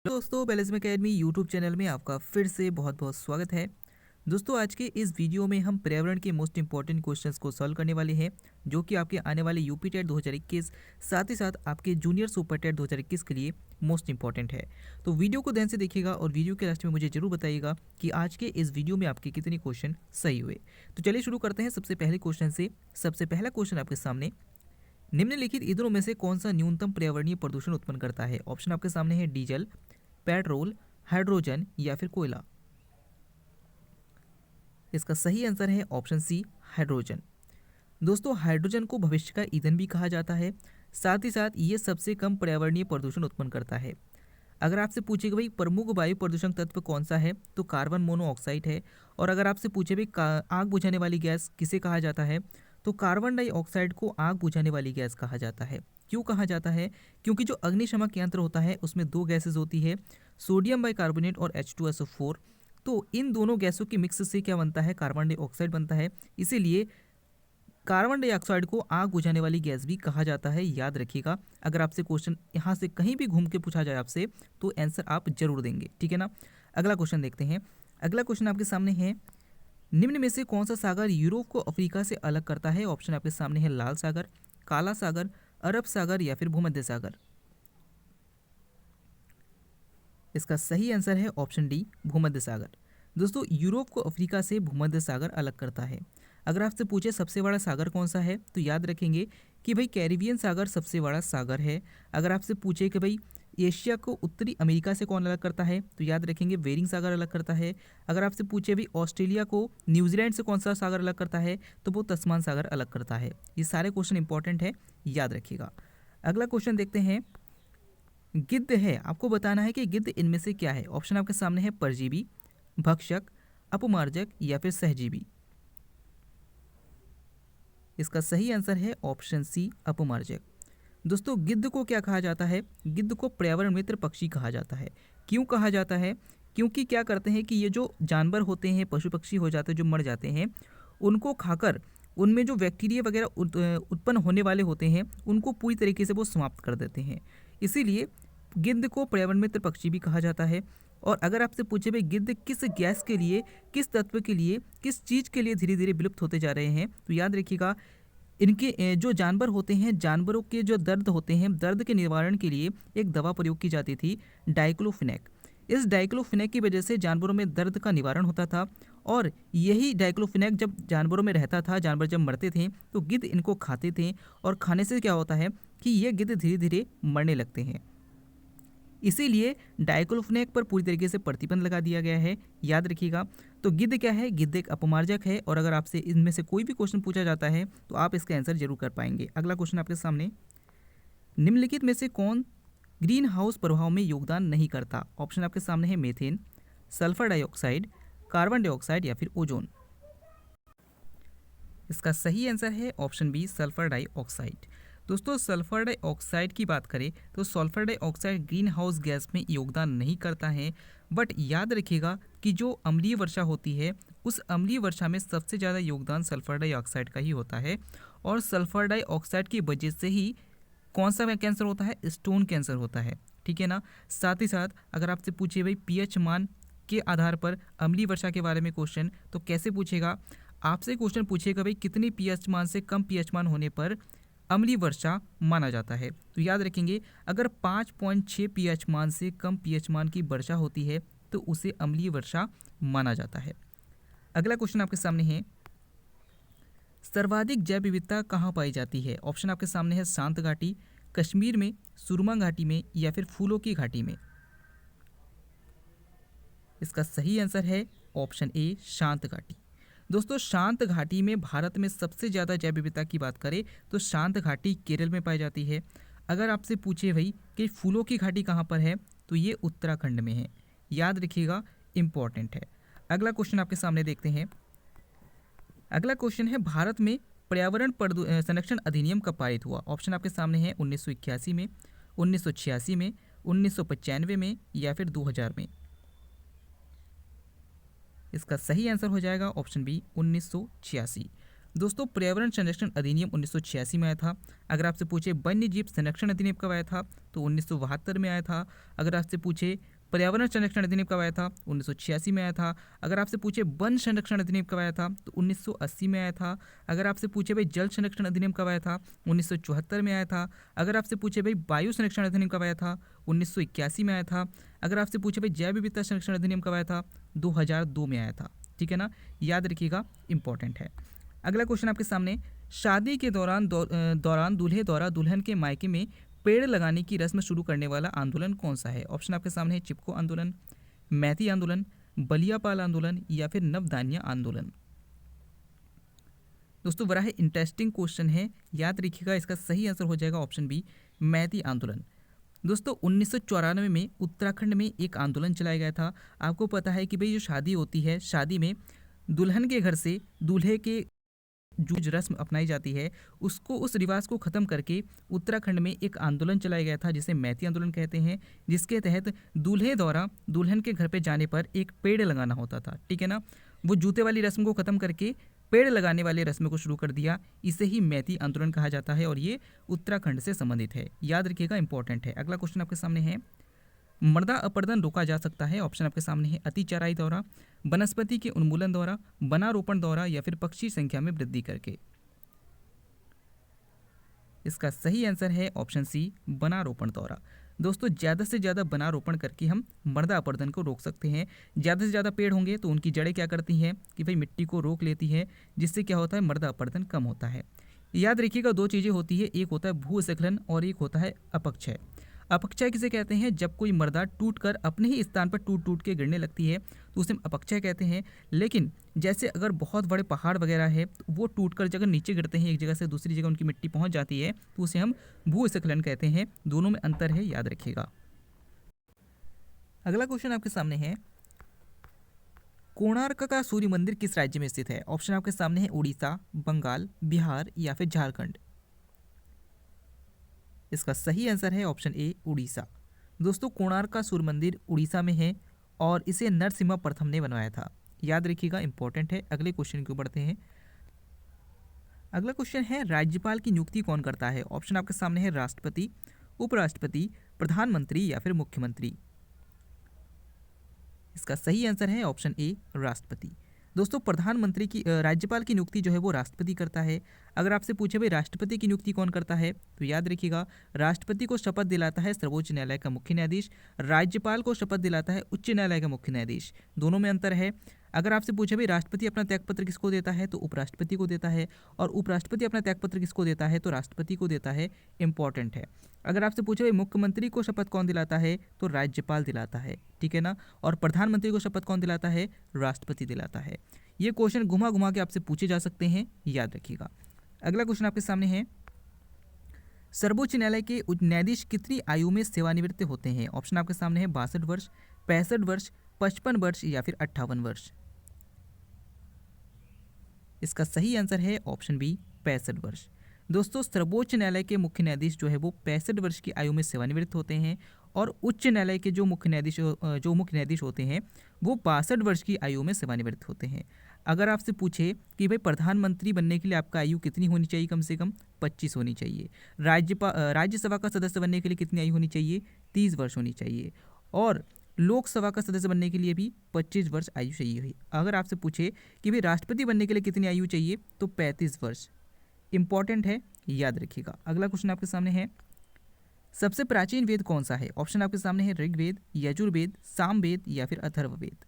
दोस्तों बेलिज्म academy YouTube channel में आपका फिर से बहुत बहुत स्वागत है। दोस्तों आज के इस वीडियो में हम पर्यावरण के मोस्ट इंपॉर्टेंट क्वेश्चंस को सॉल्व करने वाले हैं, जो कि आपके आने वाले यूपी टेट 2021 साथ ही साथ आपके जूनियर सुपर टेट 2021 के लिए मोस्ट इंपॉर्टेंट है। तो वीडियो को ध्यान से देखिएगा और वीडियो के लास्ट में मुझे जरूर बताइएगा कि आज के इस वीडियो में आपके कितने क्वेश्चन सही हुए। तो चलिए शुरू करते हैं सबसे पहले क्वेश्चन से। सबसे पहला क्वेश्चन आपके सामने, निम्नलिखित ईंधनों में से कौन सा न्यूनतम पर्यावरणीय प्रदूषण उत्पन्न करता है। ऑप्शन आपके सामने है डीजल, पेट्रोल, हाइड्रोजन या फिर कोयला। इसका सही आंसर है ऑप्शन सी, हाइड्रोजन। दोस्तों हाइड्रोजन को भविष्य का ईंधन भी कहा जाता है, साथ ही साथ ये सबसे कम पर्यावरणीय प्रदूषण उत्पन्न करता है। अगर आपसे पूछे कि भाई प्रमुख वायु प्रदूषण तत्व कौन सा है, तो कार्बन मोनोऑक्साइड है। और अगर आपसे पूछे भाई आग बुझाने वाली गैस किसे कहा जाता है, तो कार्बन डाइऑक्साइड को आग बुझाने वाली गैस कहा जाता है। क्यों कहा जाता है? क्योंकि जो अग्निशमक यंत्र होता है उसमें दो गैसेज होती है, सोडियम बाइकार्बोनेट और H2SO4। तो इन दोनों गैसों के मिक्स से क्या बनता है? कार्बन डाइऑक्साइड बनता है। इसीलिए कार्बन डाइऑक्साइड को आग बुझाने वाली गैस भी कहा जाता है, याद रखिएगा। अगर आपसे क्वेश्चन यहाँ से कहीं भी घूम के पूछा जाए आपसे, तो आंसर आप जरूर देंगे, ठीक है ना। अगला क्वेश्चन देखते हैं। अगला क्वेश्चन आपके सामने है, निम्न में से कौन सा सागर यूरोप को अफ्रीका से अलग करता है। ऑप्शन आपके सामने है लाल सागर, काला सागर, अरब सागर या फिर भूमध्य सागर। इसका सही आंसर है ऑप्शन डी, भूमध्य सागर। दोस्तों यूरोप को अफ्रीका से भूमध्य सागर अलग करता है। अगर आपसे पूछे सबसे बड़ा सागर कौन सा है, तो याद रखेंगे कि भाई कैरिबियन सागर सबसे बड़ा सागर है। अगर आपसे पूछे कि भाई एशिया को उत्तरी अमेरिका से कौन अलग करता है, तो याद रखेंगे बेरिंग सागर अलग करता है। अगर आपसे पूछे भाई ऑस्ट्रेलिया को न्यूजीलैंड से कौन सा सागर अलग करता है, तो वो तस्मान सागर अलग करता है। ये सारे क्वेश्चन इंपॉर्टेंट है, याद रखिएगा। अगला क्वेश्चन देखते हैं। गिद्ध है, आपको बताना है कि गिद्ध इनमें से क्या है। ऑप्शन आपके सामने है परजीवी, भक्षक, अपमार्जक या फिर सहजीवी। इसका सही आंसर है ऑप्शन सी, अपमार्जक। दोस्तों गिद्ध को क्या कहा जाता है? गिद्ध को पर्यावरण मित्र पक्षी कहा जाता है। क्यों कहा जाता है? क्योंकि क्या करते हैं कि ये जो जानवर होते हैं, पशु पक्षी हो जाते हैं जो मर जाते हैं, उनको खाकर उनमें जो बैक्टीरिया वगैरह उत्पन्न होने वाले होते हैं, उनको पूरी तरीके से वो समाप्त कर देते हैं। इसीलिए गिद्ध को पर्यावरण मित्र पक्षी भी कहा जाता है। और अगर आपसे पूछे भाई गिद्ध किस गैस के लिए, किस तत्व के लिए, किस चीज़ के लिए धीरे धीरे विलुप्त होते जा रहे हैं, तो याद रखिएगा इनके जो जानवर होते हैं, जानवरों के जो दर्द होते हैं, दर्द के निवारण के लिए एक दवा प्रयोग की जाती थी, डाइक्लोफिनेक। इस डाइक्लोफिनेक की वजह से जानवरों में दर्द का निवारण होता था। और यही डाइक्लोफिनेक जब जानवरों में रहता था, जानवर जब मरते थे, तो गिद्ध इनको खाते थे। और खाने से क्या होता है कि ये गिद्ध धीरे धीरे मरने लगते हैं। इसीलिए डाइक्लोफिनेक पर पूरी तरीके से प्रतिबंध लगा दिया गया है, याद रखिएगा। तो गिद्ध क्या है? गिद्ध एक अपमार्जक है। और अगर आपसे इनमें से कोई भी क्वेश्चन पूछा जाता है, तो आप इसका आंसर जरूर कर पाएंगे। अगला क्वेश्चन आपके सामने, निम्नलिखित में से कौन ग्रीन हाउस प्रभाव में योगदान नहीं करता। ऑप्शन आपके सामने है methane, sulphur dioxide, carbon dioxide या फिर ओजोन। इसका सही आंसर है ऑप्शन बी, सल्फर डाइऑक्साइड। दोस्तों सल्फर डाइऑक्साइड की बात करें तो sulphur dioxide green house gas में योगदान नहीं करता है। बट याद रखिएगा कि जो अम्लीय वर्षा होती है, उस अम्लीय वर्षा में सबसे ज़्यादा योगदान सल्फर डाइऑक्साइड का ही होता है। और सल्फर डाइऑक्साइड की वजह से ही कौन सा कैंसर होता है? स्टोन कैंसर होता है, ठीक है ना। साथ ही साथ अगर आपसे पूछे भाई पीएच मान के आधार पर अम्लीय वर्षा के बारे में क्वेश्चन, तो कैसे पूछेगा? आपसे क्वेश्चन पूछेगा भाई कितने पीएच मान से कम पीएच मान होने पर अम्लीय वर्षा माना जाता है। तो याद रखेंगे अगर 5.6 पीएच मान से कम पीएच मान की वर्षा होती है, तो उसे अम्लीय वर्षा माना जाता है। अगला क्वेश्चन आपके सामने है, सर्वाधिक जैव विविधता कहाँ पाई जाती है। ऑप्शन आपके सामने है शांत घाटी, कश्मीर में, सुरमा घाटी में या फिर फूलों की घाटी में। इसका सही आंसर है ऑप्शन ए, शांत घाटी। दोस्तों शांत घाटी में भारत में सबसे ज़्यादा जैव विविधता की बात करें तो शांत घाटी केरल में पाई जाती है। अगर आपसे पूछे भाई कि फूलों की घाटी कहाँ पर है, तो ये उत्तराखंड में है, याद रखिएगा, इम्पॉर्टेंट है। अगला क्वेश्चन आपके सामने देखते हैं। अगला क्वेश्चन है, भारत में पर्यावरण संरक्षण अधिनियम कब पारित हुआ। ऑप्शन आपके सामने है 1981 में, 1986 में, 1995 में या फिर 2000 में। इसका सही आंसर हो जाएगा ऑप्शन बी, 1986। दोस्तों पर्यावरण संरक्षण अधिनियम 1986 में आया था। अगर आपसे पूछे वन्य जीव संरक्षण अधिनियम कब आया था, तो 1972 में आया था। अगर आपसे पूछे पर्यावरण संरक्षण अधिनियम कब आया था? 1986 में आया था। अगर आपसे पूछे वन संरक्षण अधिनियम कब आया था? तो 1980 में आया था। अगर आपसे पूछे भाई जल संरक्षण अधिनियम कब आया था? 1974 में आया था। अगर आपसे पूछे भाई वायु संरक्षण अधिनियम कब आया था? 1981 में आया था। अगर आपसे पूछे भाई जैव विविधता संरक्षण अधिनियम कब आया था? 2002 में आया था। ठीक है ना, याद रखिएगा, इंपॉर्टेंट है। अगला क्वेश्चन आपके सामने, शादी के दौरान दूल्हे द्वारा दुल्हन के मायके में पेड़ लगाने की रस्म शुरू करने वाला आंदोलन कौन सा है? ऑप्शन आपके सामने है चिपको आंदोलन, मैती आंदोलन, बलियापाल आंदोलन या फिर नवदानिया आंदोलन। दोस्तों बड़ा ही इंटरेस्टिंग क्वेश्चन है, याद रखिएगा, इसका सही आंसर हो जाएगा ऑप्शन बी, मैती आंदोलन। दोस्तों 1994 में उत्तराखंड में एक आंदोलन चलाया गया था। आपको पता है कि भाई जो शादी होती है, शादी में दुल्हन के घर से दूल्हे के जो रस्म अपनाई जाती है, उसको, उस रिवाज को ख़त्म करके उत्तराखंड में एक आंदोलन चलाया गया था जिसे मैती आंदोलन कहते हैं, जिसके तहत दूल्हे द्वारा दुल्हन के घर पे जाने पर एक पेड़ लगाना होता था। ठीक है ना, वो जूते वाली रस्म को ख़त्म करके पेड़ लगाने वाले रस्म को शुरू कर दिया। इसे ही मैती आंदोलन कहा जाता है और ये उत्तराखंड से संबंधित है, याद रखिएगा, इंपॉर्टेंट है। अगला क्वेश्चन आपके सामने है, मृदा अपरदन रोका जा सकता है? ऑप्शन आपके सामने है अति चराई द्वारा, वनस्पति के उन्मूलन द्वारा, वनारोपण द्वारा या फिर पक्षी संख्या में वृद्धि करके। इसका सही आंसर है ऑप्शन सी, वनारोपण द्वारा। दोस्तों ज़्यादा से ज़्यादा वनारोपण करके हम मृदा अपरदन को रोक सकते हैं। ज़्यादा से ज़्यादा पेड़ होंगे तो उनकी जड़ें क्या करती हैं कि भाई मिट्टी को रोक लेती है, जिससे क्या होता है, मृदा अपरदन कम होता है। याद रखिएगा, दो चीज़ें होती है, एक होता है भूस्खलन और एक होता है अपक्षय। अपक्षय किसे कहते हैं? जब कोई मृदा टूटकर अपने ही स्थान पर टूट टूट के गिरने लगती है तो उसे हम अपक्षय कहते हैं। लेकिन जैसे अगर बहुत बड़े पहाड़ वगैरह है तो वो टूटकर जगह नीचे गिरते हैं, एक जगह से दूसरी जगह उनकी मिट्टी पहुंच जाती है, तो उसे हम भूस्खलन कहते हैं। दोनों में अंतर है, याद रखिएगा। अगला क्वेश्चन आपके सामने है, कोणार्क का सूर्य मंदिर किस राज्य में स्थित है? ऑप्शन आपके सामने है उड़ीसा, बंगाल, बिहार या फिर झारखंड। इसका सही आंसर है ऑप्शन ए, उड़ीसा। दोस्तों कोणार्क का सूर्य मंदिर उड़ीसा में है और इसे नरसिम्हा प्रथम ने बनवाया था, याद रखिएगा, इंपॉर्टेंट है। अगले क्वेश्चन को बढ़ते हैं। अगला क्वेश्चन है, राज्यपाल की नियुक्ति कौन करता है? ऑप्शन आपके सामने है राष्ट्रपति, उपराष्ट्रपति, प्रधानमंत्री या फिर मुख्यमंत्री। इसका सही आंसर है ऑप्शन ए, राष्ट्रपति। दोस्तों प्रधानमंत्री की राज्यपाल की नियुक्ति जो है वो राष्ट्रपति करता है। अगर आपसे पूछे भाई राष्ट्रपति की नियुक्ति कौन करता है, तो याद रखिएगा, राष्ट्रपति को शपथ दिलाता है सर्वोच्च न्यायालय का मुख्य न्यायाधीश, राज्यपाल को शपथ दिलाता है उच्च न्यायालय का मुख्य न्यायाधीश। दोनों में अंतर है। अगर आपसे पूछे भाई राष्ट्रपति अपना त्यागपत्र किसको देता है, तो उपराष्ट्रपति को देता है, और उपराष्ट्रपति अपना त्यागपत्र किसको देता है, तो राष्ट्रपति को देता है, इंपॉर्टेंट है। अगर आपसे पूछे भाई मुख्यमंत्री को शपथ कौन दिलाता है, तो राज्यपाल दिलाता है, ठीक है ना, और प्रधानमंत्री को शपथ कौन दिलाता है, राष्ट्रपति दिलाता है। ये क्वेश्चन घुमा घुमा के आपसे पूछे जा सकते हैं, याद रखिएगा। अगला क्वेश्चन आपके सामने है, सर्वोच्च न्यायालय के न्यायाधीश कितनी आयु में सेवानिवृत्त होते हैं? ऑप्शन आपके सामने है 62 वर्ष, 65 वर्ष, 55 वर्ष या फिर 58 वर्ष। इसका सही आंसर है ऑप्शन बी, 65 वर्ष। दोस्तों सर्वोच्च न्यायालय के मुख्य न्यायाधीश जो है वो 65 वर्ष की आयु में सेवानिवृत्त होते हैं, और उच्च न्यायालय के जो मुख्य न्यायाधीश होते हैं वो 62 वर्ष की आयु में सेवानिवृत्त होते हैं। अगर आपसे पूछे कि भाई प्रधानमंत्री बनने के लिए आपका आयु कितनी होनी चाहिए, कम से कम 25 होनी चाहिए। राज्यसभा का सदस्य बनने के लिए कितनी आयु होनी चाहिए, 30 वर्ष होनी चाहिए, और लोकसभा का सदस्य बनने के लिए भी 25 वर्ष आयु चाहिए हुई। अगर आपसे पूछे कि भाई राष्ट्रपति बनने के लिए कितनी आयु चाहिए, तो 35 वर्ष, इंपॉर्टेंट है, याद रखिएगा। अगला क्वेश्चन आपके सामने है, सबसे प्राचीन वेद कौन सा है? ऑप्शन आपके सामने है ऋग्वेद, यजुर्वेद, सामवेद या फिर अथर्ववेद।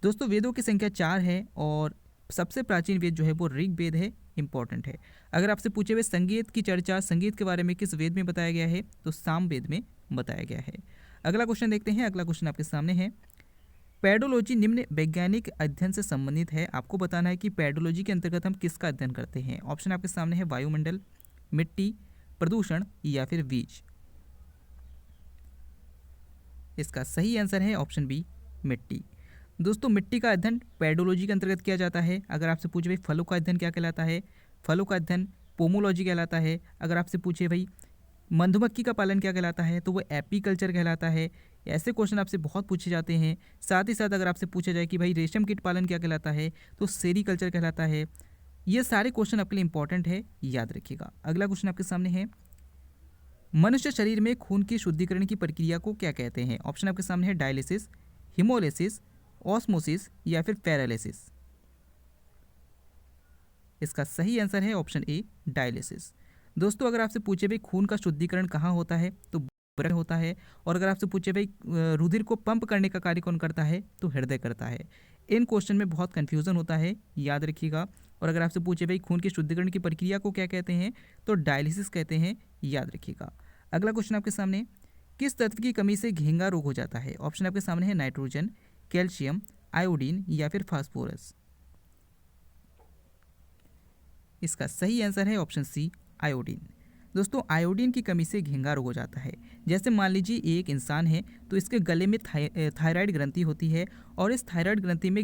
दोस्तों वेदों की संख्या 4 है और सबसे प्राचीन वेद जो है वो ऋग्वेद है, इंपॉर्टेंट है। अगर आपसे पूछे हुए संगीत की चर्चा, संगीत के बारे में किस वेद में बताया गया है, तो सामवेद में बताया गया है। अगला क्वेश्चन देखते हैं। अगला क्वेश्चन आपके सामने है, पेडोलॉजी निम्न वैज्ञानिक अध्ययन से संबंधित है। आपको बताना है कि पेडोलॉजी के अंतर्गत हम किसका अध्ययन करते हैं। ऑप्शन आपके सामने है वायुमंडल, मिट्टी, प्रदूषण या फिर बीज। इसका सही आंसर है ऑप्शन बी, मिट्टी। दोस्तों मिट्टी का अध्ययन पेडोलॉजी के अंतर्गत किया जाता है। अगर आपसे पूछे भाई फलों का अध्ययन क्या कहलाता है, फलों का अध्ययन पोमोलॉजी कहलाता है। अगर आपसे पूछे भाई मधुमक्खी का पालन क्या कहलाता है, तो वो एपीकल्चर कहलाता है। ऐसे क्वेश्चन आपसे बहुत पूछे जाते हैं। साथ ही साथ अगर आपसे पूछा जाए कि भाई रेशम कीट पालन क्या कहलाता है, तो सेरीकल्चर कहलाता है। ये सारे क्वेश्चन आपके लिए इंपॉर्टेंट है, याद रखिएगा। अगला क्वेश्चन आपके सामने है, मनुष्य शरीर में खून की शुद्धिकरण की प्रक्रिया को क्या कहते हैं? ऑप्शन आपके सामने है डायलिसिस, हीमोलिसिस, ऑस्मोसिस या फिर पैरालिसिस। इसका सही आंसर है ऑप्शन ए डायलिसिस। दोस्तों अगर आपसे पूछे भाई खून का शुद्धिकरण कहाँ होता है तो ब्रेन होता है, और अगर आपसे पूछे भाई रुधिर को पंप करने का कार्य कौन करता है तो हृदय करता है। इन क्वेश्चन में बहुत कन्फ्यूज़न होता है, याद रखिएगा। और अगर आपसे पूछे भाई खून के शुद्धिकरण की प्रक्रिया को क्या कहते हैं तो डायलिसिस कहते हैं, याद रखिएगा। अगला क्वेश्चन आपके सामने, किस तत्व की कमी से घेंगा रोग हो जाता है? ऑप्शन आपके सामने है नाइट्रोजन, कैल्शियम, आयोडीन या फिर फास्फोरस। इसका सही आंसर है ऑप्शन सी आयोडीन। दोस्तों आयोडीन की कमी से घेंगा रोग हो जाता है। जैसे मान लीजिए एक इंसान है तो इसके गले में थायराइड ग्रंथि होती है, और इस थायराइड ग्रंथि में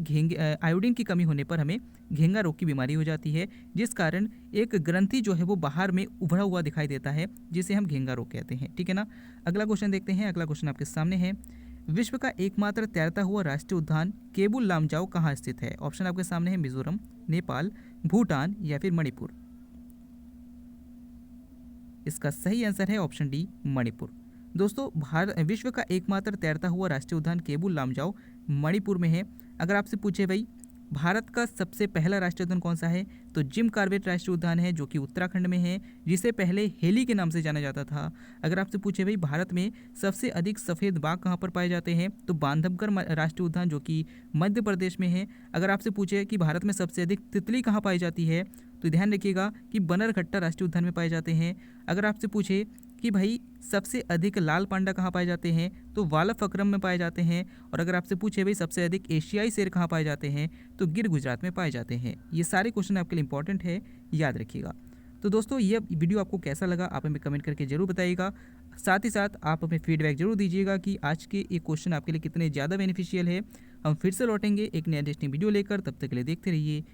आयोडीन की कमी होने पर हमें घेंगा रोग की बीमारी हो जाती है, जिस कारण एक ग्रंथि जो है वो बाहर में उभरा हुआ दिखाई देता है, जिसे हम घेंगा रोग कहते हैं। ठीक है ना। अगला क्वेश्चन देखते हैं। अगला क्वेश्चन आपके सामने है, विश्व का एकमात्र तैरता हुआ राष्ट्रीय उद्यान केबुल लामजाओ कहाँ स्थित है? ऑप्शन आपके सामने है मिजोरम, नेपाल, भूटान या फिर मणिपुर। इसका सही आंसर है ऑप्शन डी मणिपुर। दोस्तों भारत विश्व का एकमात्र तैरता हुआ राष्ट्रीय उद्यान केबुल लामजाओ मणिपुर में है। अगर आपसे पूछे भाई भारत का सबसे पहला राष्ट्रीय उद्यान कौन सा है तो जिम कॉर्बेट राष्ट्रीय उद्यान है, जो कि उत्तराखंड में है, जिसे पहले हेली के नाम से जाना जाता था। अगर आपसे पूछे भाई भारत में सबसे अधिक सफ़ेद बाघ कहाँ पर पाए जाते हैं तो बांधवगढ़ राष्ट्रीय उद्यान, जो कि मध्य प्रदेश में है। अगर आपसे पूछे कि भारत में सबसे अधिक तितली कहाँ पाई जाती है तो ध्यान रखिएगा कि बनरघट्टा राष्ट्रीय उद्यान में पाए जाते हैं। अगर आपसे पूछे कि भाई सबसे अधिक लाल पांडा कहाँ पाए जाते हैं तो वालफ अकरम में पाए जाते हैं। और अगर आपसे पूछे भाई सबसे अधिक एशियाई शेर कहाँ पाए जाते हैं तो गिर गुजरात में पाए जाते हैं। ये सारे क्वेश्चन आपके लिए इंपॉर्टेंट है, याद रखिएगा। तो दोस्तों ये वीडियो आपको कैसा लगा आप हमें कमेंट करके जरूर बताइएगा। साथ ही साथ आप हमें फीडबैक जरूर दीजिएगा कि आज के ये क्वेश्चन आपके लिए कितने ज़्यादा बेनिफिशियल है। हम फिर से लौटेंगे एक नया इंटरेस्टिंग वीडियो लेकर, तब तक के लिए देखते रहिए